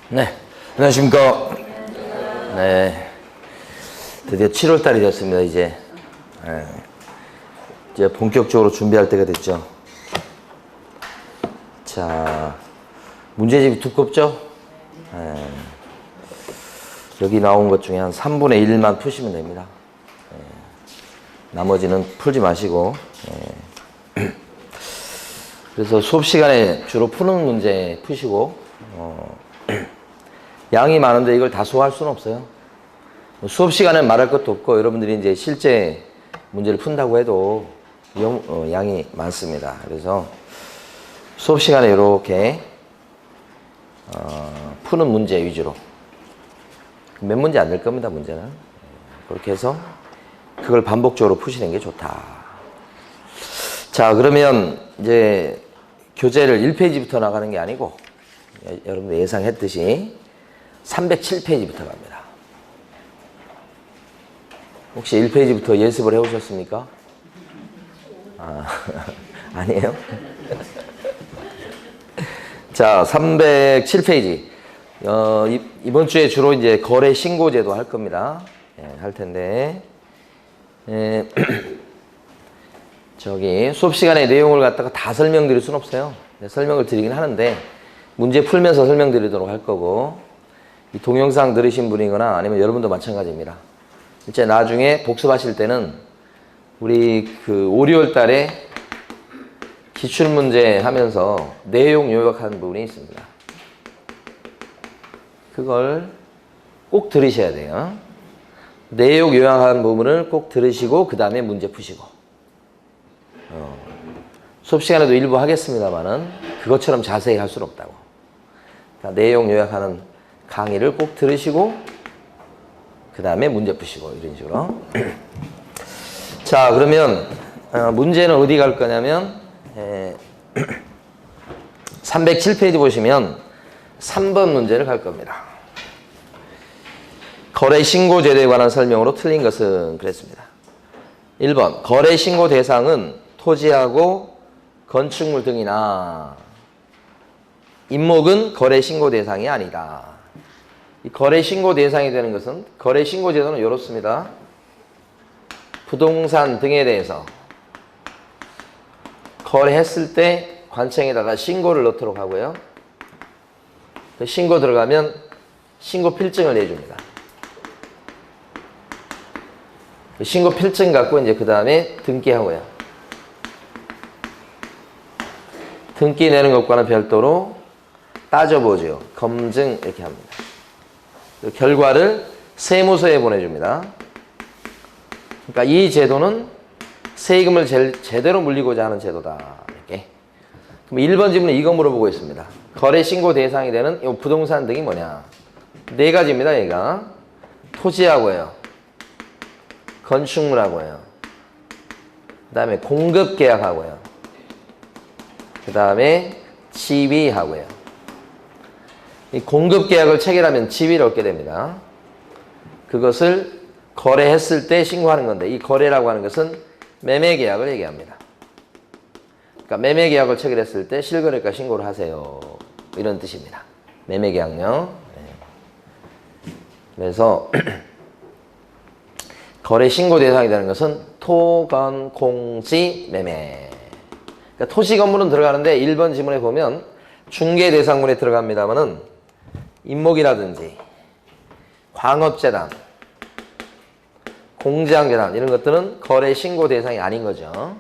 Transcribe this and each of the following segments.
네, 안녕하십니까. 네, 드디어 7월 달이 됐습니다. 이제 본격적으로 준비할 때가 됐죠. 자, 문제집이 두껍죠? 네. 여기 나온 것 중에 한 3분의 1만 푸시면 됩니다. 네. 나머지는 풀지 마시고. 네. 그래서 수업 시간에 주로 푸는 문제 푸시고, 양이 많은데 이걸 다 소화할 수는 없어요. 수업 시간엔 말할 것도 없고, 여러분들이 이제 실제 문제를 푼다고 해도 양이 많습니다. 그래서 수업 시간에 이렇게 푸는 문제 위주로. 몇 문제 안 될 겁니다, 문제는. 그렇게 해서 그걸 반복적으로 푸시는 게 좋다. 자, 그러면 이제 교재를 1페이지부터 나가는 게 아니고, 여러분들 예상했듯이 307페이지부터 갑니다. 혹시 1페이지부터 연습을 해오셨습니까? 아니에요? 자, 307페이지. 이번 주에 주로 이제 거래 신고제도 할 겁니다. 할 텐데, 저기 수업 시간에 내용을 갖다가 다 설명드릴 수는 없어요. 설명을 드리긴 하는데, 문제 풀면서 설명드리도록 할 거고, 이 동영상 들으신 분이거나 아니면 여러분도 마찬가지입니다. 이제 나중에 복습하실 때는 우리 그 5, 6월 달에 기출문제 하면서 내용 요약하는 부분이 있습니다. 그걸 꼭 들으셔야 돼요. 내용 요약하는 부분을 꼭 들으시고 그 다음에 문제 푸시고. 수업 시간에도 일부 하겠습니다만은 그것처럼 자세히 할 수는 없다고. 그러니까 내용 요약하는 강의를 꼭 들으시고 그 다음에 문제 푸시고 이런 식으로. 자, 그러면 문제는 어디 갈 거냐면 307페이지 보시면 3번 문제를 갈 겁니다. 거래 신고 제도에 관한 설명으로 틀린 것은 그랬습니다. 1번 거래 신고 대상은 토지하고 건축물 등이나 임목은 거래 신고 대상이 아니다. 이 거래 신고 대상이 되는 것은 거래 신고 제도는 이렇습니다. 부동산 등에 대해서 거래했을 때 관청에다가 신고를 넣도록 하고요. 그 신고 들어가면 신고 필증을 내줍니다. 그 신고 필증 갖고 이제 그 다음에 등기하고요. 등기 내는 것과는 별도로 따져보죠. 검증 이렇게 합니다. 그 결과를 세무서에 보내줍니다. 그러니까 이 제도는 세금을 제대로 물리고자 하는 제도다. 이렇게. 그럼 1번 질문은 이거 물어보고 있습니다. 거래 신고 대상이 되는 이 부동산 등이 뭐냐? 네 가지입니다. 얘가 토지하고요, 건축물하고요, 그 다음에 공급계약하고요, 그 다음에 지위하고요. 이 공급계약을 체결하면 지위를 얻게 됩니다. 그것을 거래했을 때 신고하는 건데, 이 거래라고 하는 것은 매매계약을 얘기합니다. 그러니까 매매계약을 체결했을 때 실거래가 신고를 하세요. 이런 뜻입니다. 매매계약요. 그래서 거래 신고 대상이 되는 것은 토, 건, 공지, 매매. 그러니까 토지, 건물은 들어가는데 1번 지문에 보면 중개 대상군에 들어갑니다만은 임목이라든지 광업재단, 공장재단 이런 것들은 거래 신고 대상이 아닌 거죠.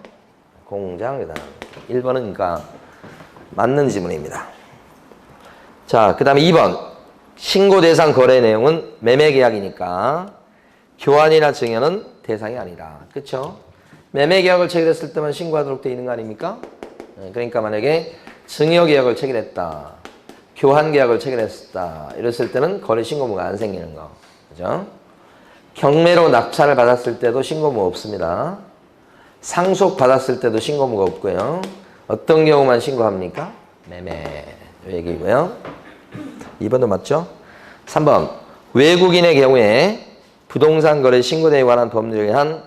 공장재단. 1번은 그러니까 맞는 지문입니다. 자, 그 다음에 2번. 신고 대상 거래 내용은 매매계약이니까 교환이나 증여는 대상이 아니다. 그렇죠? 매매계약을 체결했을 때만 신고하도록 되어 있는 거 아닙니까? 그러니까 만약에 증여계약을 체결했다, 교환계약을 체결했다 이랬을 때는 거래 신고무가 안 생기는 거. 그죠? 경매로 낙찰을 받았을 때도 신고무 없습니다. 상속 받았을 때도 신고무가 없고요. 어떤 경우만 신고합니까? 매매. 이 얘기고요. 2번도 맞죠? 3번. 외국인의 경우에 부동산 거래 신고대에 관한 법률에 한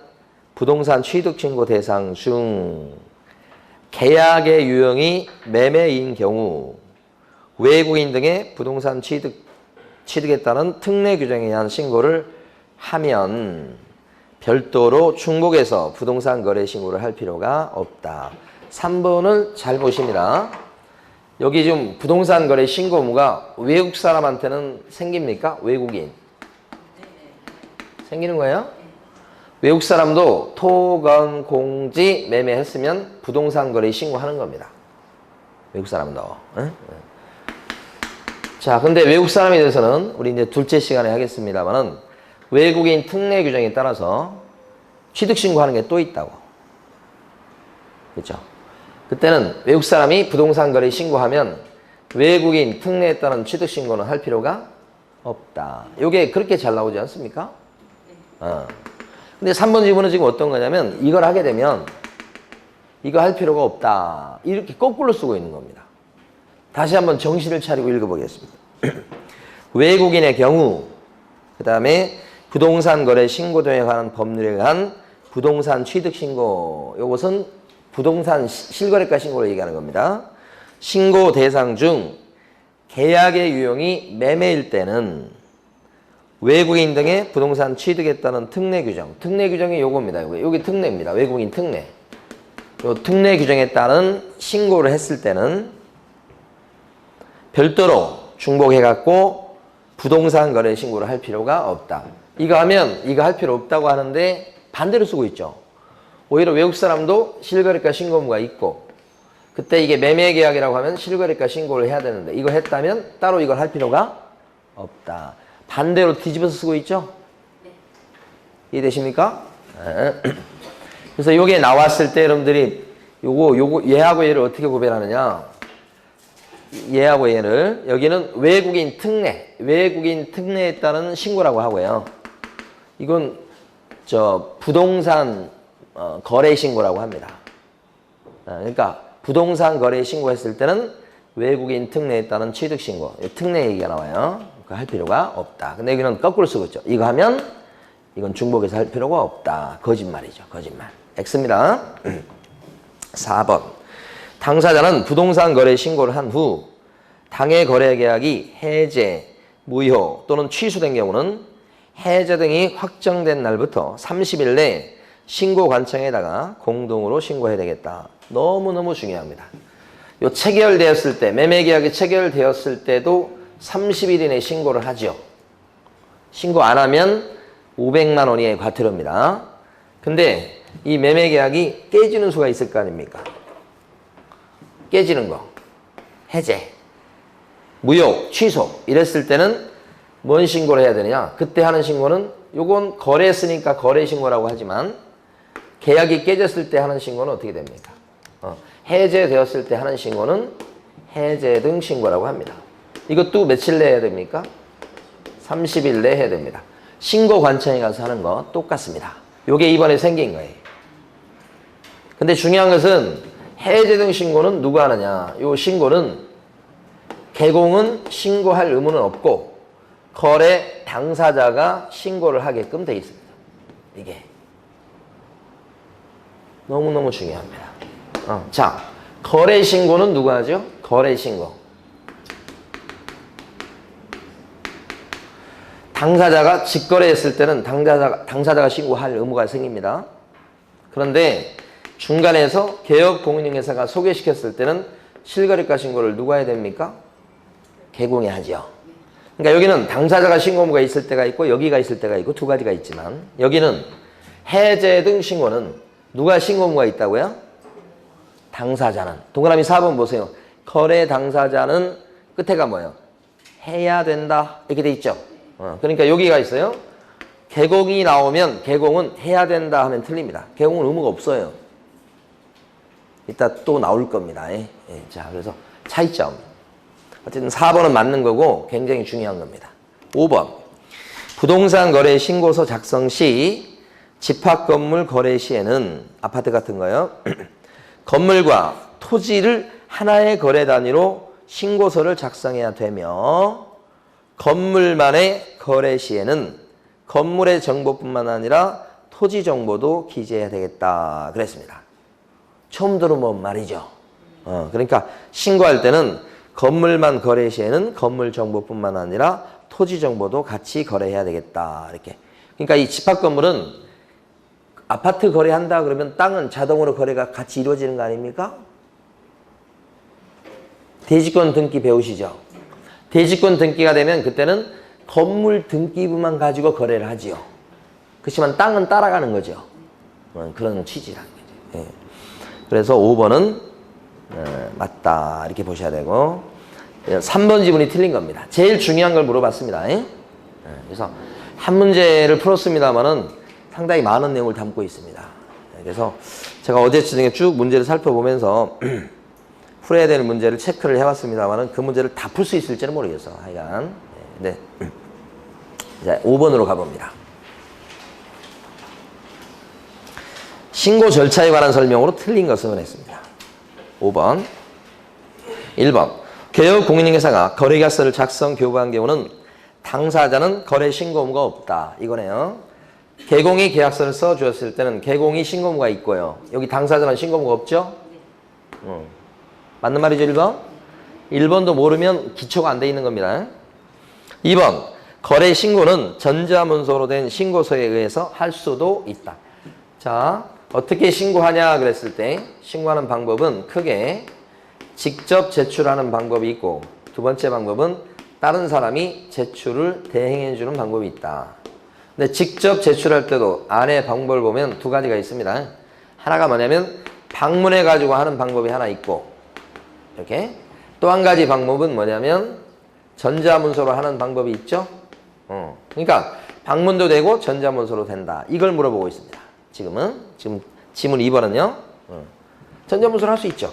부동산 취득 신고 대상 중 계약의 유형이 매매인 경우 외국인 등의 부동산 취득 취득에 따른 특례 규정에 의한 신고를 하면 별도로 중복해서 부동산 거래 신고를 할 필요가 없다. 3번을 잘 보십니다. 여기 좀 부동산 거래 신고 의무가 외국 사람한테는 생깁니까? 외국인. 생기는 거예요? 외국 사람도 토건 공지 매매했으면 부동산 거래 신고하는 겁니다. 외국 사람도. 응? 자, 근데 외국 사람에 대해서는 우리 이제 둘째 시간에 하겠습니다만은 외국인 특례 규정에 따라서 취득 신고하는 게 또 있다고. 그렇죠? 그때는 외국 사람이 부동산 거래 신고하면 외국인 특례에 따른 취득 신고는 할 필요가 없다. 이게 그렇게 잘 나오지 않습니까? 근데 3번 지문은 지금 어떤 거냐면 이걸 하게 되면 이거 할 필요가 없다. 이렇게 거꾸로 쓰고 있는 겁니다. 다시 한번 정신을 차리고 읽어보겠습니다. 외국인의 경우, 그 다음에 부동산 거래 신고 등에 관한 법률에 의한 부동산 취득 신고, 이것은 부동산 실거래가 신고를 얘기하는 겁니다. 신고 대상 중 계약의 유형이 매매일 때는 외국인 등의 부동산 취득에 따른 특례 규정, 특례 규정이 요겁니다. 여기 특례입니다. 외국인 특례. 요 특례 규정에 따른 신고를 했을 때는 별도로 중복해갖고 부동산 거래 신고를 할 필요가 없다. 이거 하면 이거 할 필요 없다고 하는데 반대로 쓰고 있죠. 오히려 외국 사람도 실거래가 신고 의무가 있고 그때 이게 매매 계약이라고 하면 실거래가 신고를 해야 되는데 이거 했다면 따로 이걸 할 필요가 없다. 반대로 뒤집어서 쓰고 있죠? 네. 이해되십니까? 네. 그래서 이게 나왔을 때 여러분들이 요거 얘하고 얘를 어떻게 구별하느냐? 얘하고 얘를 여기는 외국인 특례에 따른 신고라고 하고요. 이건 부동산 거래 신고라고 합니다. 그러니까 부동산 거래 신고했을 때는 외국인 특례에 따른 취득 신고, 특례 얘기가 나와요. 그거 할 필요가 없다. 근데 여기는 거꾸로 쓰고 있죠. 이거 하면 이건 중복해서 할 필요가 없다. 거짓말이죠. 거짓말. X입니다. 4번. 당사자는 부동산 거래 신고를 한 후 당해 거래 계약이 해제, 무효 또는 취소된 경우는 해제 등이 확정된 날부터 30일 내에 신고관청에다가 공동으로 신고해야 되겠다. 너무너무 중요합니다. 요 체결되었을 때, 매매계약이 체결되었을 때도 30일 이내에 신고를 하죠. 신고 안 하면 500만 원 이하의 과태료입니다. 근데 이 매매계약이 깨지는 수가 있을 거 아닙니까? 깨지는 거. 해제. 무효, 취소. 이랬을 때는 뭔 신고를 해야 되느냐? 그때 하는 신고는 요건 거래했으니까 거래신고라고 하지만 계약이 깨졌을 때 하는 신고는 어떻게 됩니까? 해제되었을 때 하는 신고는 해제 등 신고라고 합니다. 이것도 며칠 내에 해야 됩니까? 30일 내에 해야 됩니다. 신고관청에 가서 하는 거 똑같습니다. 요게 이번에 생긴 거예요. 근데 중요한 것은 해제 등 신고는 누가 하느냐? 요 신고는 개공은 신고할 의무는 없고 거래 당사자가 신고를 하게끔 돼 있습니다. 이게 너무너무 중요합니다. 자, 거래 신고는 누가 하죠? 거래 신고. 당사자가 직거래했을 때는 당사자가 신고할 의무가 생깁니다. 그런데 중간에서 개업공인중개사가 소개시켰을 때는 실거래가 신고를 누가 해야 됩니까? 개공이 하죠. 그러니까 여기는 당사자가 신고 의무가 있을 때가 있고 여기가 있을 때가 있고 두 가지가 있지만 여기는 해제 등 신고는 누가 신고 의무가 있다고요? 당사자는. 동그라미 4번 보세요. 거래 당사자는 끝에가 뭐예요? 해야 된다. 이렇게 돼 있죠. 그러니까 여기가 있어요. 개공이 나오면 개공은 해야 된다 하면 틀립니다. 개공은 의무가 없어요. 이따 또 나올 겁니다. 예. 자, 그래서 차이점. 어쨌든 4번은 맞는 거고 굉장히 중요한 겁니다. 5번. 부동산 거래 신고서 작성 시 집합건물 거래 시에는 아파트 같은 거요. 건물과 토지를 하나의 거래 단위로 신고서를 작성해야 되며 건물만의 거래 시에는 건물의 정보뿐만 아니라 토지 정보도 기재해야 되겠다 그랬습니다. 처음 들어본 말이죠. 그러니까 신고할 때는 건물만 거래 시에는 건물 정보뿐만 아니라 토지 정보도 같이 거래해야 되겠다. 이렇게. 그러니까 이 집합 건물은 아파트 거래한다 그러면 땅은 자동으로 거래가 같이 이루어지는 거 아닙니까? 대지권 등기 배우시죠? 대지권 등기가 되면 그때는 건물 등기부만 가지고 거래를 하지요. 그렇지만 땅은 따라가는 거죠. 그런 취지라는 거죠. 예. 그래서 5번은 맞다 이렇게 보셔야 되고 3번 지문이 틀린 겁니다. 제일 중요한 걸 물어봤습니다. 예? 그래서 한 문제를 풀었습니다만은 상당히 많은 내용을 담고 있습니다. 그래서 제가 어제 중에 쭉 문제를 살펴보면서 풀어야 되는 문제를 체크를 해왔습니다만은 그 문제를 다 풀 수 있을지는 모르겠어. 하여간 네. 이제 5번으로 가봅니다. 신고 절차에 관한 설명으로 틀린 것을 했습니다. 5번 1번 개업 공인인계사가 거래계약서를 작성 교부한 경우는 당사자는 거래 신고 의무가 없다. 이거네요. 개공이 계약서를 써주었을 때는 개공이 신고 의무가 있고요. 여기 당사자는 신고 의무가 없죠? 맞는 말이죠 1번? 1번도 모르면 기초가 안 돼 있는 겁니다. 2번 거래 신고는 전자문서로 된 신고서에 의해서 할 수도 있다. 자, 어떻게 신고하냐 그랬을 때 신고하는 방법은 크게 직접 제출하는 방법이 있고 두 번째 방법은 다른 사람이 제출을 대행해 주는 방법이 있다. 근데 직접 제출할 때도 안에 방법을 보면 두 가지가 있습니다. 하나가 뭐냐면 방문해 가지고 하는 방법이 하나 있고 이렇게 또 한 가지 방법은 뭐냐면 전자문서로 하는 방법이 있죠. 그러니까 방문도 되고 전자문서로 된다. 이걸 물어보고 있습니다. 지금 지문 2번은요. 전자문서로 할 수 있죠.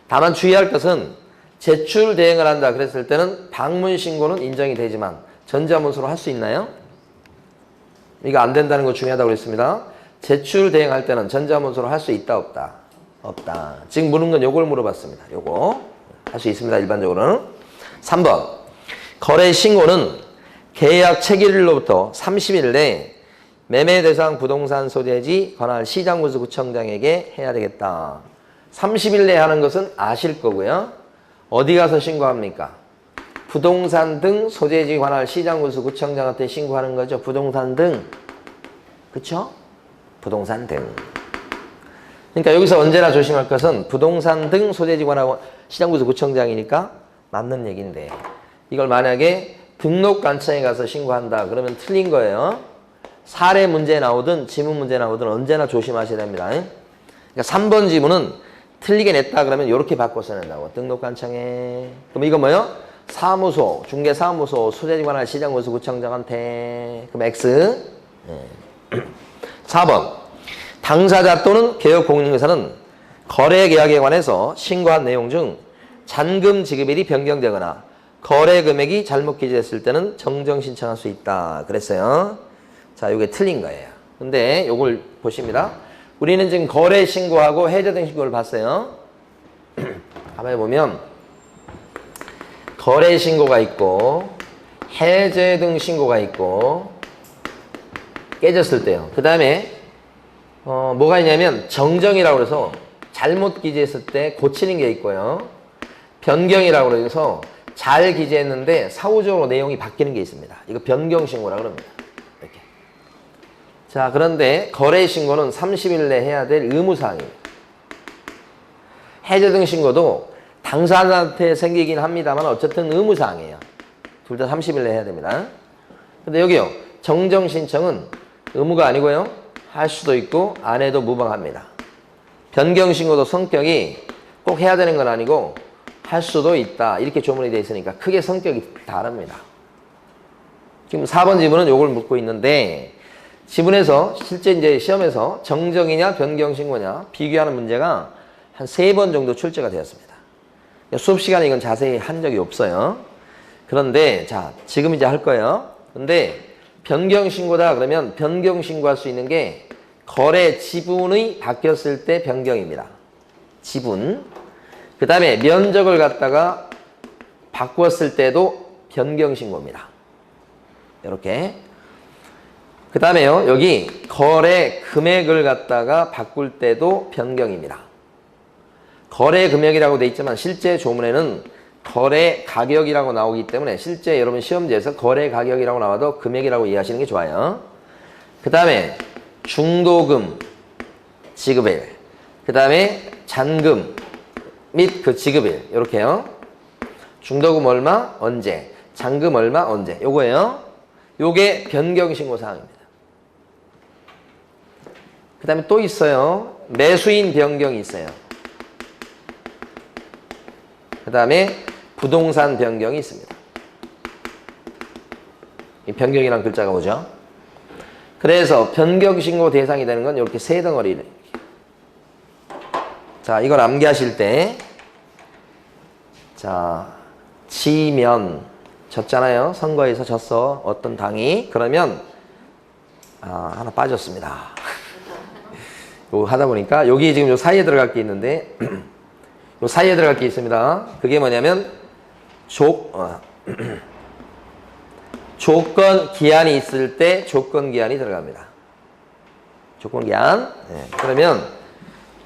다만 주의할 것은 제출 대행을 한다 그랬을 때는 방문 신고는 인정이 되지만 전자문서로 할 수 있나요? 이거 안 된다는 거 중요하다고 그랬습니다. 제출 대행할 때는 전자문서로 할 수 있다 없다? 없다. 지금 물은 건 요걸 물어봤습니다. 요거 할 수 있습니다. 일반적으로는. 3번 거래 신고는 계약 체결일로부터 30일 내에 매매 대상 부동산 소재지 관할 시장군수 구청장에게 해야 되겠다. 30일 내에 하는 것은 아실 거고요. 어디 가서 신고합니까? 부동산 등 소재지 관할 시장군수 구청장한테 신고하는 거죠. 부동산 등. 그쵸? 부동산 등. 그러니까 여기서 언제나 조심할 것은 부동산 등 소재지 관할 시장군수 구청장이니까 맞는 얘기인데 이걸 만약에 등록관청에 가서 신고한다 그러면 틀린 거예요. 사례 문제 나오든 지문 문제 나오든 언제나 조심하셔야 됩니다. 그러니까 3번 지문은 틀리게 냈다 그러면 이렇게 바꿔서 낸다고. 등록관청에. 그럼 이거 뭐요? 사무소, 중개사무소, 소재지 관할 시장군수 구청장한테. 그럼 X. 4번 당사자 또는 개업 공인인계사는 거래 계약에 관해서 신고한 내용 중 잔금 지급일이 변경되거나 거래 금액이 잘못 기재됐을 때는 정정 신청할 수 있다 그랬어요. 자, 이게 틀린 거예요. 근데 이걸 보십니다. 우리는 지금 거래 신고하고 해제 등 신고를 봤어요. 가만히 보면 거래 신고가 있고 해제 등 신고가 있고 깨졌을 때요. 그 다음에 뭐가 있냐면 정정이라고 해서 잘못 기재했을 때 고치는 게 있고요. 변경이라고 해서 잘 기재했는데 사후적으로 내용이 바뀌는 게 있습니다. 이거 변경 신고라고 합니다. 이렇게. 자, 그런데 거래 신고는 30일 내에 해야 될 의무사항입니다. 해제 등 신고도 당사자한테 생기긴 합니다만 어쨌든 의무사항이에요. 둘 다 30일 내에 해야 됩니다. 근데 여기요. 정정 신청은 의무가 아니고요. 할 수도 있고 안 해도 무방합니다. 변경 신고도 성격이 꼭 해야 되는 건 아니고 할 수도 있다. 이렇게 조문이 되어 있으니까 크게 성격이 다릅니다. 지금 4번 지문은 요걸 묻고 있는데 지문에서 실제 이제 시험에서 정정이냐 변경 신고냐 비교하는 문제가 한 3번 정도 출제가 되었습니다. 수업 시간에 이건 자세히 한 적이 없어요. 그런데 자, 지금 이제 할 거예요. 근데 변경 신고다 그러면 변경 신고할 수 있는 게 거래 지분이 바뀌었을 때 변경입니다. 지분. 그 다음에 면적을 갖다가 바꾸었을 때도 변경 신고입니다. 이렇게. 그 다음에요. 여기 거래 금액을 갖다가 바꿀 때도 변경입니다. 거래 금액이라고 돼 있지만 실제 조문에는 거래 가격이라고 나오기 때문에 실제 여러분 시험지에서 거래 가격이라고 나와도 금액이라고 이해하시는 게 좋아요. 그 다음에 중도금 지급일, 그 다음에 잔금 및 그 지급일, 이렇게요. 중도금 얼마 언제, 잔금 얼마 언제, 요거예요. 요게 변경신고사항입니다. 그 다음에 또 있어요. 매수인 변경이 있어요. 그 다음에 부동산 변경이 있습니다. 이 변경이란 글자가 오죠. 그래서 변경신고 대상이 되는 건 이렇게 세 덩어리를. 자, 이걸 암기하실 때, 자, 지면, 졌잖아요. 선거에서 졌어. 어떤 당이. 그러면, 하나 빠졌습니다. 요 하다 보니까, 여기 지금 요 사이에 들어갈 게 있는데, 요 사이에 들어갈 게 있습니다. 그게 뭐냐면, 조건 기한이 있을 때 조건 기한이 들어갑니다. 조건 기한. 네. 그러면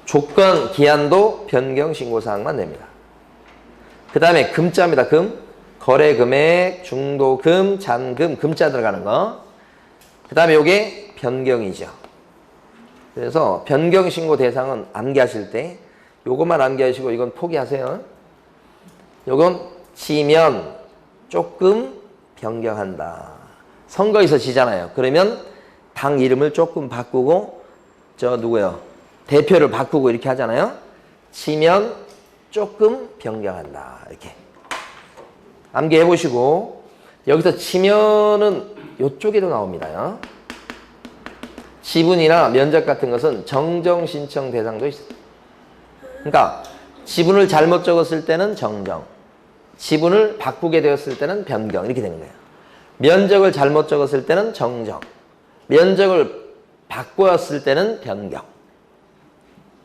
조건 기한도 변경 신고 사항만 냅니다. 그 다음에 금자입니다. 금. 거래 금액, 중도금, 잔금, 금자 들어가는 거. 그 다음에 요게 변경이죠. 그래서 변경 신고 대상은 암기하실 때 요것만 암기하시고 이건 포기하세요. 요건 지면 조금 변경한다. 선거에서 지잖아요. 그러면 당 이름을 조금 바꾸고 누구요? 대표를 바꾸고 이렇게 하잖아요. 지면 조금 변경한다. 이렇게 암기해 보시고, 여기서 지면은 이쪽에도 나옵니다. 지분이나 면적 같은 것은 정정 신청 대상도 있어요. 그러니까 지분을 잘못 적었을 때는 정정, 지분을 바꾸게 되었을 때는 변경, 이렇게 되는 거예요. 면적을 잘못 적었을 때는 정정, 면적을 바꾸었을 때는 변경.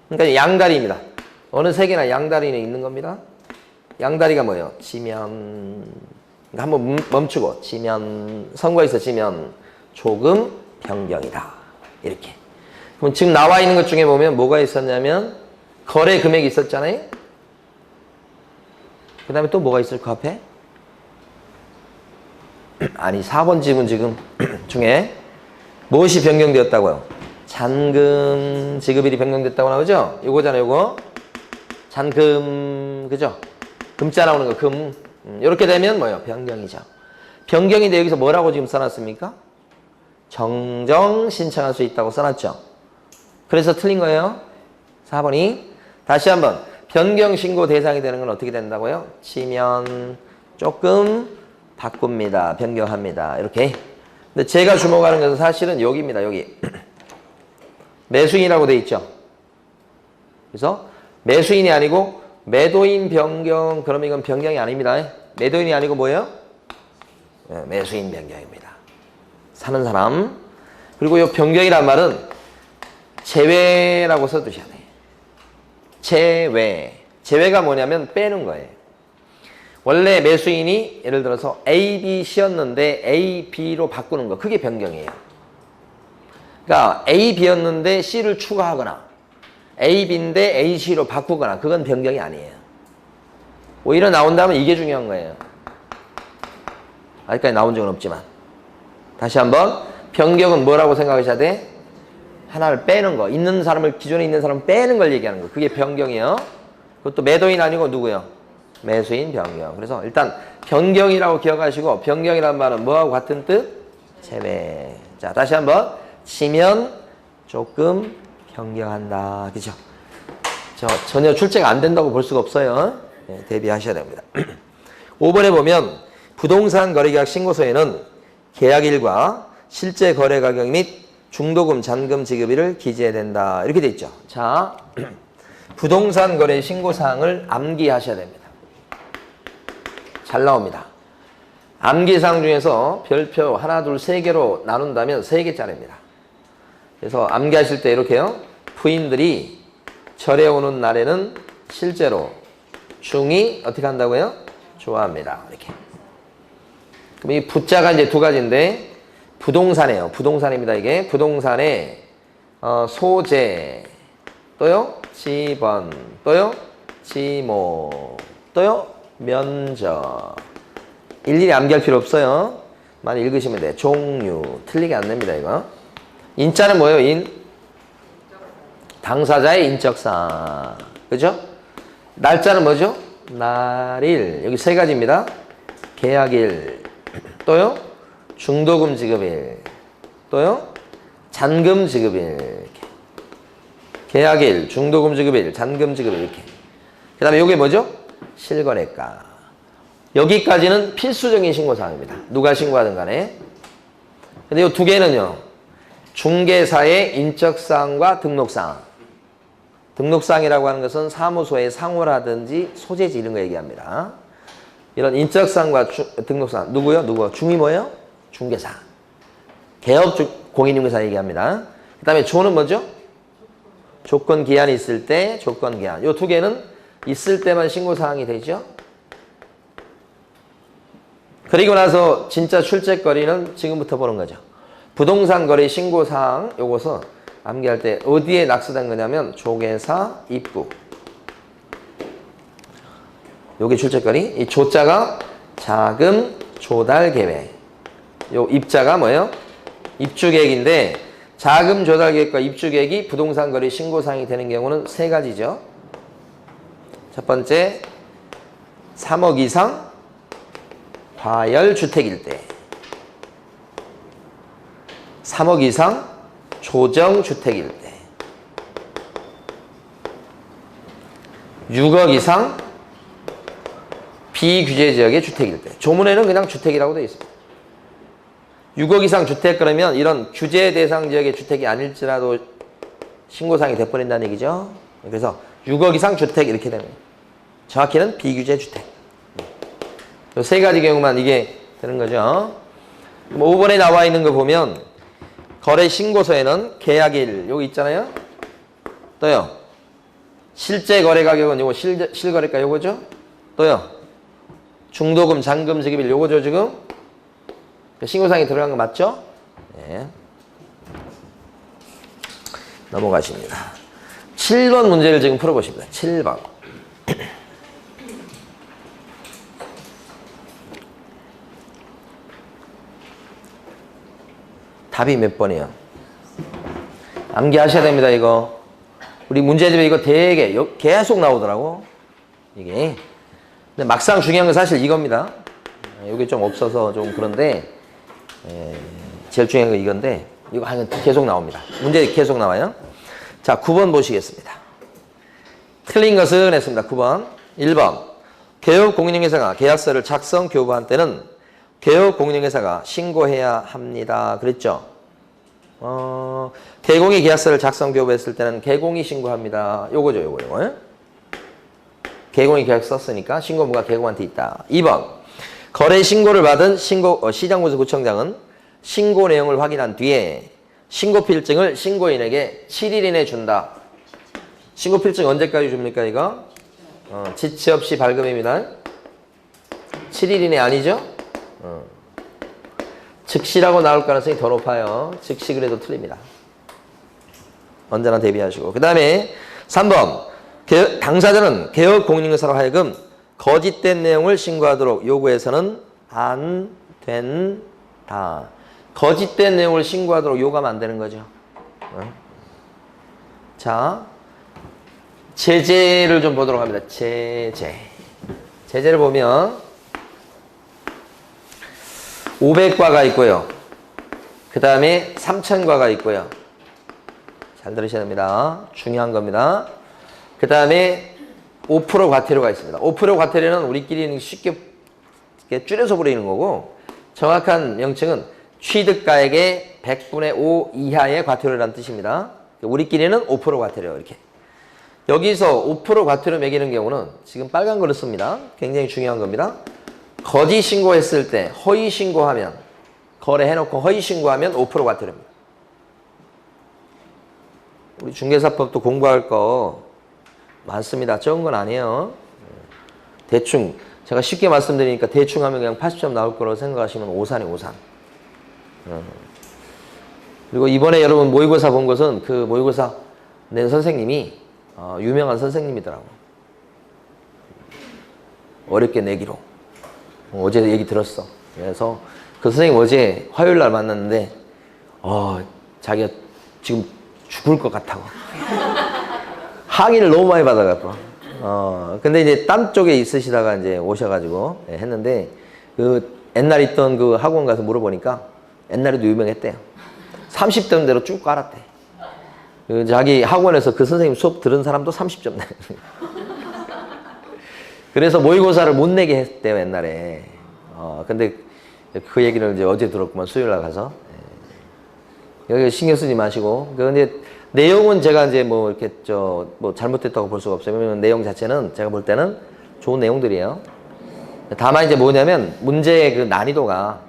그러니까 양다리입니다. 어느 세 개나 양다리는 있는 겁니다. 양다리가 뭐예요? 지면. 한번 멈추고, 지면, 선거에서 지면 조금 변경이다. 이렇게. 그럼 지금 나와 있는 것 중에 보면 뭐가 있었냐면 거래 금액이 있었잖아요. 그 다음에 또 뭐가 있을 그 앞에? 아니, 4번 지문 지금 중에 무엇이 변경되었다고요? 잔금 지급일이 변경됐다고 나오죠? 요거잖아요, 요거. 잔금, 그죠? 금자 나오는 거, 금. 이렇게 되면 뭐예요? 변경이죠. 변경인데 여기서 뭐라고 지금 써놨습니까? 정정 신청할 수 있다고 써놨죠? 그래서 틀린 거예요. 4번이. 다시 한번. 변경 신고 대상이 되는 건 어떻게 된다고요? 지면 조금 바꿉니다. 변경합니다. 이렇게. 근데 제가 주목하는 것은 사실은 여기입니다. 여기. 매수인이라고 돼 있죠. 그래서 매수인이 아니고 매도인 변경, 그러면 이건 변경이 아닙니다. 매도인이 아니고 뭐예요? 매수인 변경입니다. 사는 사람. 그리고 이 변경이란 말은 제외라고 써두셔야 돼요. 제외. 제외가 뭐냐면 빼는 거예요. 원래 매수인이 예를 들어서 A, B, C였는데 A, B로 바꾸는 거. 그게 변경이에요. 그러니까 A, B였는데 C를 추가하거나 A, B인데 A, C로 바꾸거나 그건 변경이 아니에요. 오히려 나온다면 이게 중요한 거예요. 아직까지 나온 적은 없지만. 다시 한번. 변경은 뭐라고 생각하셔야 돼? 하나를 빼는 거. 있는 사람을, 기존에 있는 사람을 빼는 걸 얘기하는 거. 그게 변경이에요. 그것도 매도인 아니고 누구요? 매수인 변경. 그래서 일단 변경이라고 기억하시고, 변경이라는 말은 뭐하고 같은 뜻? 제외. 자, 다시 한번. 지면 조금 변경한다. 그죠? 전혀 출제가 안 된다고 볼 수가 없어요. 네, 대비하셔야 됩니다. 5번에 보면 부동산 거래계약 신고서에는 계약일과 실제 거래 가격 및 중도금, 잔금 지급일을 기재해야 된다. 이렇게 돼 있죠. 자, 부동산 거래 신고사항을 암기하셔야 됩니다. 잘 나옵니다. 암기사항 중에서 별표 하나, 둘, 세 개로 나눈다면 3개짜리입니다. 그래서 암기하실 때 이렇게요. 부인들이 절에 오는 날에는 실제로 중이 어떻게 한다고요? 좋아합니다. 이렇게. 그럼 이 부자가 이제 두 가지인데 부동산이에요. 부동산입니다. 이게 부동산의 소재, 또요 지번, 또요 지목, 또요 면적. 일일이 암기할 필요 없어요. 많이 읽으시면 돼. 종류. 틀리게 안 냅니다, 이거. 인자는 뭐예요, 인? 당사자의 인적사항. 그죠? 날짜는 뭐죠? 날일. 여기 세 가지입니다. 계약일. 또요? 중도금 지급일. 또요? 잔금 지급일. 계약일, 중도금 지급일, 잔금 지급일 이렇게. 그 다음에 이게 뭐죠? 실거래가. 여기까지는 필수적인 신고사항입니다. 누가 신고하든 간에. 근데 이 두 개는요. 중개사의 인적사항과 등록사항. 등록사항이라고 하는 것은 사무소의 상호라든지 소재지 이런 거 얘기합니다. 이런 인적사항과 등록사항. 누구요? 누구? 중이 뭐예요? 중개사. 개업 공인중개사 얘기합니다. 그 다음에 조는 뭐죠? 조건 기한이 있을 때 조건 기한. 이 두 개는 있을 때만 신고사항이 되죠. 그리고 나서 진짜 출첵거리는 지금부터 보는 거죠. 부동산 거래 신고사항 요것은 암기할 때 어디에 낙서된 거냐면 조계사 입구. 요게 출첵거리. 이 조자가 자금 조달 계획. 요 입자가 뭐예요? 입주 계획인데 자금 조달 계획과 입주 계획이 부동산 거래 신고사항이 되는 경우는 세 가지죠. 첫 번째 3억 이상 과열 주택일 때, 3억 이상 조정 주택일 때, 6억 이상 비규제 지역의 주택일 때. 조문에는 그냥 주택이라고 되어 있습니다. 6억 이상 주택 그러면 이런 규제 대상 지역의 주택이 아닐지라도 신고사항이 돼버린다는 얘기죠. 그래서 6억 이상 주택 이렇게 되는 거예요. 정확히는 비규제 주택. 이 세 가지 경우만 이게 되는 거죠. 5번에 나와 있는 거 보면 거래 신고서에는 계약일 요거 있잖아요. 또요. 실제 거래 가격은 요거 실거래가 요거죠. 또요. 중도금 잔금 지급일 요거죠 지금. 신고사항이 들어간 거 맞죠? 네. 넘어가십니다. 7번 문제를 지금 풀어보십니다. 7번. 답이 몇 번이에요? 암기하셔야 됩니다, 이거. 우리 문제집에 이거 되게 계속 나오더라고. 이게. 근데 막상 중요한 건 사실 이겁니다. 이게 좀 없어서 좀 그런데, 제일 중요한 건 이건데, 이거 하면 계속 나옵니다. 문제 계속 나와요. 자, 9번 보시겠습니다. 틀린 것은 했습니다. 9번. 1번. 개업공인중개사가 계약서를 작성 교부한 때는 개업공인중개사가 신고해야 합니다. 그랬죠? 개공이 계약서를 작성 교부했을 때는 개공이 신고합니다. 요거죠, 요거. 개공이 계약 썼으니까 신고무가 개공한테 있다. 2번. 거래 신고를 받은 시장군수구청장은 신고 내용을 확인한 뒤에 신고필증을 신고인에게 7일 이내 준다. 신고필증 언제까지 줍니까, 이거? 지체 없이 발급입니다. 7일 이내 아니죠? 즉시라고 나올 가능성이 더 높아요. 즉시 그래도 틀립니다. 언제나 대비하시고. 그 다음에 3번. 당사자는 개업공인중개사로 하여금 거짓된 내용을 신고하도록 요구해서는 안 된다. 거짓된 내용을 신고하도록 요구하면 안 되는 거죠. 자, 제재를 좀 보도록 합니다. 제재를 보면 500과가 있고요. 그 다음에 3000과가 있고요. 잘 들으셔야 됩니다. 중요한 겁니다. 그 다음에 5% 과태료가 있습니다. 5% 과태료는 우리끼리 쉽게 줄여서 부르는 거고 정확한 명칭은 취득가액의 100분의 5 이하의 과태료라는 뜻입니다. 우리끼리는 5% 과태료 이렇게. 여기서 5% 과태료 매기는 경우는 지금 빨간 글을 씁니다. 굉장히 중요한 겁니다. 거짓 신고했을 때 허위 신고하면 거래해놓고 허위 신고하면 5% 과태료입니다. 우리 중개사법도 공부할 거 많습니다. 적은 건 아니에요. 대충 제가 쉽게 말씀드리니까 대충 하면 그냥 80점 나올 거라고 생각하시면 오산이 오산. 그리고 이번에 여러분 모의고사 본 것은 그 모의고사 낸 선생님이 유명한 선생님이더라고. 어렵게 내기로. 어제 얘기 들었어. 그래서 그 선생님 어제 화요일 날 만났는데 자기가 지금 죽을 것 같다고. 항의를 너무 많이 받아갖고. 근데 이제 딴 쪽에 있으시다가 이제 오셔가지고 했는데 그 옛날 있던 그 학원 가서 물어보니까 옛날에도 유명했대요. 30점대로 쭉 깔았대. 그 자기 학원에서 그 선생님 수업 들은 사람도 30점 내. 그래서 모의고사를 못 내게 했대요, 옛날에. 근데 그 얘기를 이제 어제 들었구만, 수요일 날 가서. 여기 신경 쓰지 마시고. 근데 내용은 제가 이제 뭐 이렇게 뭐 잘못됐다고 볼 수가 없어요. 왜냐면 내용 자체는 제가 볼 때는 좋은 내용들이에요. 다만 이제 뭐냐면 문제의 그 난이도가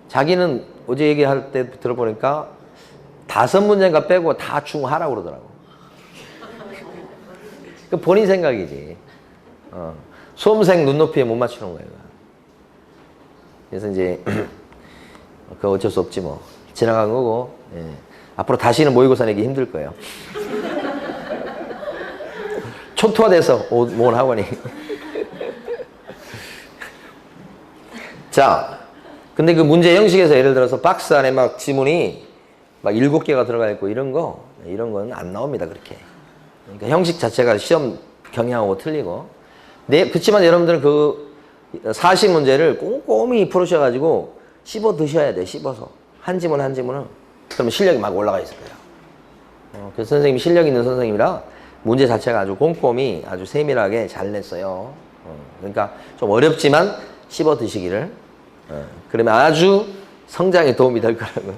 자기는 어제 얘기할 때 들어보니까 5문제인가 빼고 다 중하라고 그러더라고. 그 본인 생각이지. 수험생 눈높이에 못 맞추는 거예요. 그래서 이제 그 어쩔 수 없지 뭐. 지나간 거고. 예. 앞으로 다시는 모의고사 내기 힘들 거예요. 초토화돼서 모은 학원이. 자, 근데 그 문제 형식에서 예를 들어서 박스 안에 막 지문이 막 7개가 들어가 있고 이런 건 안 나옵니다, 그렇게. 그러니까 형식 자체가 시험 경향하고 틀리고. 네, 그렇지만 여러분들은 그 40문제를 꼼꼼히 풀으셔가지고 씹어 드셔야 돼, 씹어서. 한 지문 한 지문은. 그러면 실력이 막 올라가 있을 거예요. 그 선생님이 실력 있는 선생님이라 문제 자체가 아주 꼼꼼히 아주 세밀하게 잘 냈어요. 그러니까 좀 어렵지만 씹어 드시기를. 그러면 아주 성장에 도움이 될 거라고요.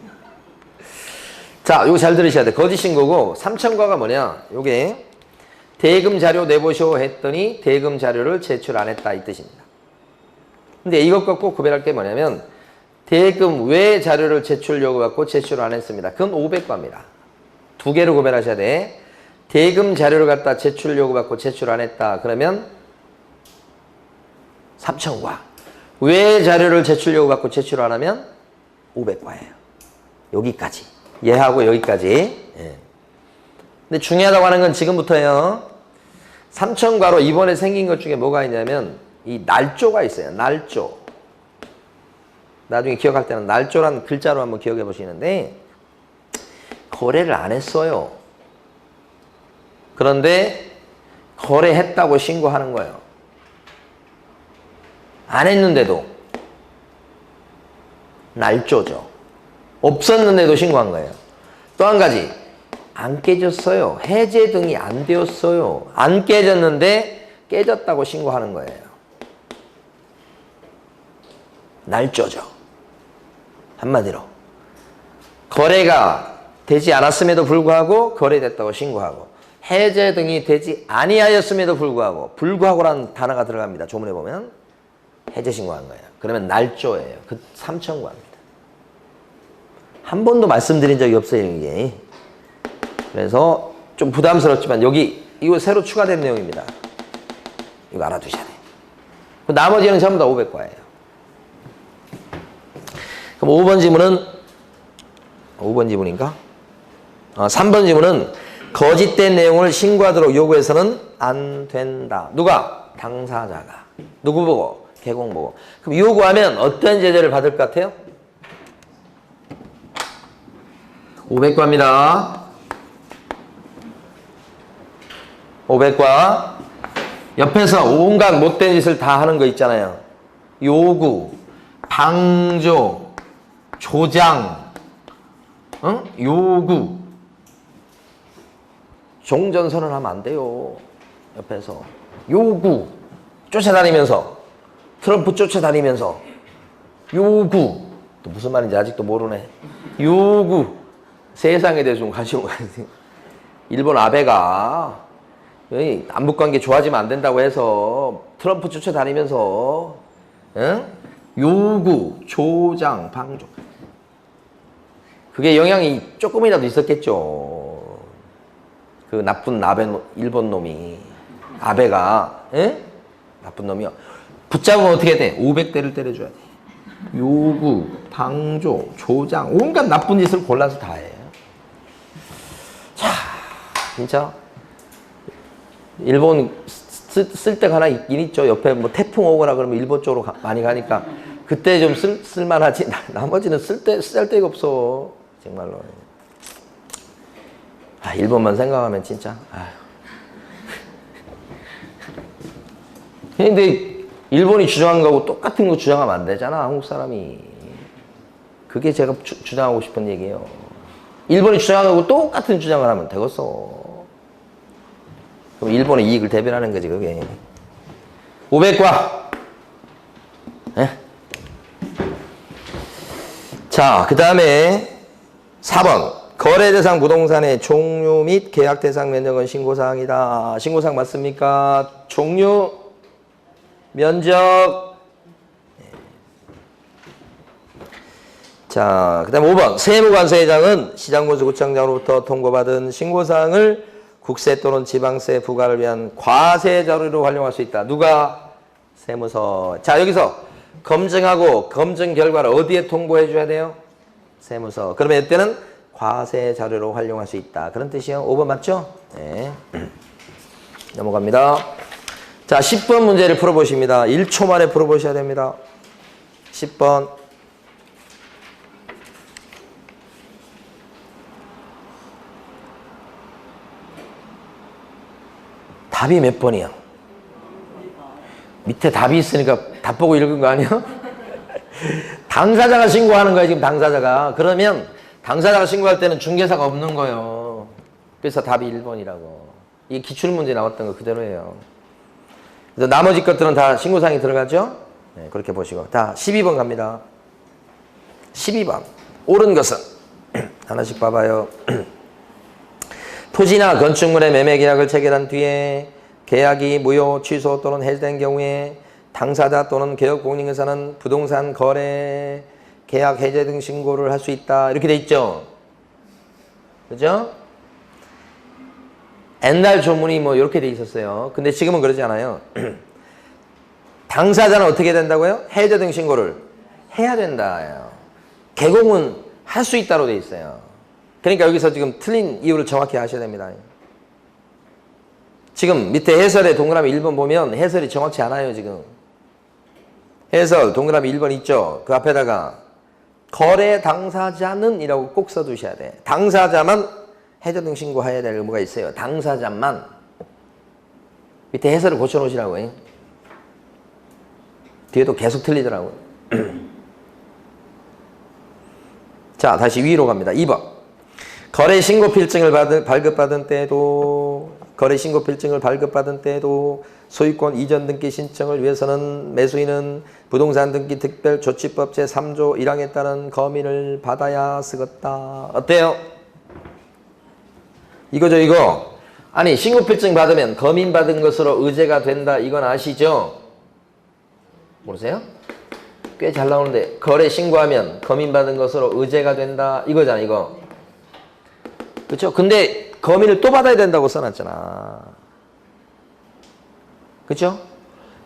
자, 이거 잘 들으셔야 돼. 거짓 신고고 3첨가가 뭐냐? 요게 대금 자료 내보시오 했더니 대금 자료를 제출 안 했다 이 뜻입니다. 근데 이것과 꼭 구별할 게 뭐냐면 대금 외 자료를 제출 요구받고 제출 안 했습니다. 그건 500과입니다. 두 개를 구별하셔야 돼. 대금 자료를 갖다 제출 요구받고 제출 안 했다. 그러면 3첨과. 외 자료를 제출 요구받고 제출 안 하면 500과예요. 여기까지. 얘하고 여기까지. 예. 근데 중요하다고 하는 건 지금부터예요. 3첨과로 이번에 생긴 것 중에 뭐가 있냐면 이 날조가 있어요. 날조. 나중에 기억할 때는 날조란 글자로 한번 기억해 보시는데 거래를 안 했어요. 그런데 거래했다고 신고하는 거예요. 안 했는데도 날조죠. 없었는데도 신고한 거예요. 또 한 가지 안 깨졌어요. 해제 등이 안 되었어요. 안 깨졌는데 깨졌다고 신고하는 거예요. 날조죠. 한마디로 거래가 되지 않았음에도 불구하고 거래됐다고 신고하고 해제 등이 되지 아니하였음에도 불구하고라는 단어가 들어갑니다. 조문에 보면 해제 신고한 거예요. 그러면 날조예요. 그 3첨과입니다. 한 번도 말씀드린 적이 없어요, 이게. 그래서 좀 부담스럽지만 여기 이거 새로 추가된 내용입니다. 이거 알아두셔야 돼요. 나머지는 전부 다 500과예요. 그럼 5번 지문은 5번 지문인가? 3번 지문은 거짓된 내용을 신고하도록 요구해서는 안 된다. 누가? 당사자가. 누구 보고? 개공 보고. 그럼 요구하면 어떤 제재를 받을 것 같아요? 500과입니다. 500과. 옆에서 온갖 못된 짓을 다 하는 거 있잖아요. 요구, 방조, 조장, 요구. 종전선언 하면 안 돼요. 옆에서. 요구. 쫓아다니면서. 트럼프 쫓아다니면서. 요구. 또 무슨 말인지 아직도 모르네. 요구. 세상에 대해서 좀 관심을 가지세요. 일본 아베가 남북관계 좋아지면 안 된다고 해서 트럼프 쫓아다니면서 요구, 조장, 방조. 그게 영향이 조금이라도 있었겠죠. 그 나쁜 일본 놈이 아베가 나쁜 놈이요. 붙잡으면 어떻게 돼? 500대를 때려줘야 돼. 요구, 방조, 조장, 온갖 나쁜 짓을 골라서 다 해요. 자, 진짜 일본 쓸 때가 하나 있긴 있죠. 옆에 뭐 태풍 오거나 그러면 일본 쪽으로 많이 가니까 그때 좀 쓸만하지. 나머지는 쓸데가 없어. 정말로. 아, 일본만 생각하면 진짜. 아휴. 근데 일본이 주장한 거하고 똑같은 거 주장하면 안 되잖아. 한국 사람이. 그게 제가 주장하고 싶은 얘기예요. 일본이 주장한 거하고 똑같은 주장을 하면 되겠어. 그럼 일본의 이익을 대변하는 거지 그게. 500과. 네? 자, 그 다음에 4번. 거래 대상 부동산의 종류 및 계약 대상 면적은 신고사항이다. 신고사항 맞습니까? 종류, 면적. 자, 그 다음 5번. 세무관세회장은 시장군수구청장으로부터 통보받은 신고사항을 국세 또는 지방세 부과를 위한 과세 자료로 활용할 수 있다. 누가? 세무서. 자, 여기서 검증하고 검증 결과를 어디에 통보해 줘야 돼요? 세무서. 그러면 이때는 과세 자료로 활용할 수 있다. 그런 뜻이요. 5번 맞죠? 네. 넘어갑니다. 자, 10번 문제를 풀어보십니다. 1초 만에 풀어보셔야 됩니다. 10번. 답이 몇 번이야? 밑에 답이 있으니까 답 보고 읽은 거 아니야? 당사자가 신고하는 거야, 지금 당사자가. 그러면 당사자가 신고할 때는 중개사가 없는 거예요. 그래서 답이 1번이라고. 이게 기출문제 나왔던 거 그대로예요. 그래서 나머지 것들은 다 신고사항이 들어가죠? 네, 그렇게 보시고. 자, 12번 갑니다. 12번. 옳은 것은? 하나씩 봐봐요. 토지나 건축물의 매매 계약을 체결한 뒤에 계약이 무효, 취소 또는 해지된 경우에 당사자 또는 개업공인회사는 부동산 거래, 계약 해제 등 신고를 할 수 있다. 이렇게 돼 있죠? 그죠? 옛날 조문이 뭐 이렇게 돼 있었어요. 근데 지금은 그러지 않아요. 당사자는 어떻게 된다고요? 해제 등 신고를 해야 된다. 개공은 할 수 있다로 돼 있어요. 그러니까 여기서 지금 틀린 이유를 정확히 아셔야 됩니다. 지금 밑에 해설에 동그라미 1번 보면 해설이 정확치 않아요, 지금. 해설 동그라미 1번 있죠? 그 앞에다가 거래 당사자는 이라고 꼭 써두셔야 돼. 당사자만 해제 등 신고해야 될 의무가 있어요. 당사자만. 밑에 해설을 고쳐놓으시라고. 뒤에도 계속 틀리더라고요. 자, 다시 위로 갑니다. 2번. 거래 신고 필증을 발급받은 때에도 소유권 이전 등기 신청을 위해서는 매수인은 부동산 등기 특별조치법 제3조 1항에 따른 검인을 받아야 쓰겠다. 어때요? 이거죠, 이거. 아니, 신고 필증 받으면 검인 받은 것으로 의제가 된다. 이건 아시죠? 모르세요? 꽤 잘 나오는데 거래 신고하면 검인 받은 것으로 의제가 된다. 이거잖아, 이거. 그렇죠? 근데 검인을 또 받아야 된다고 써놨잖아. 그렇죠?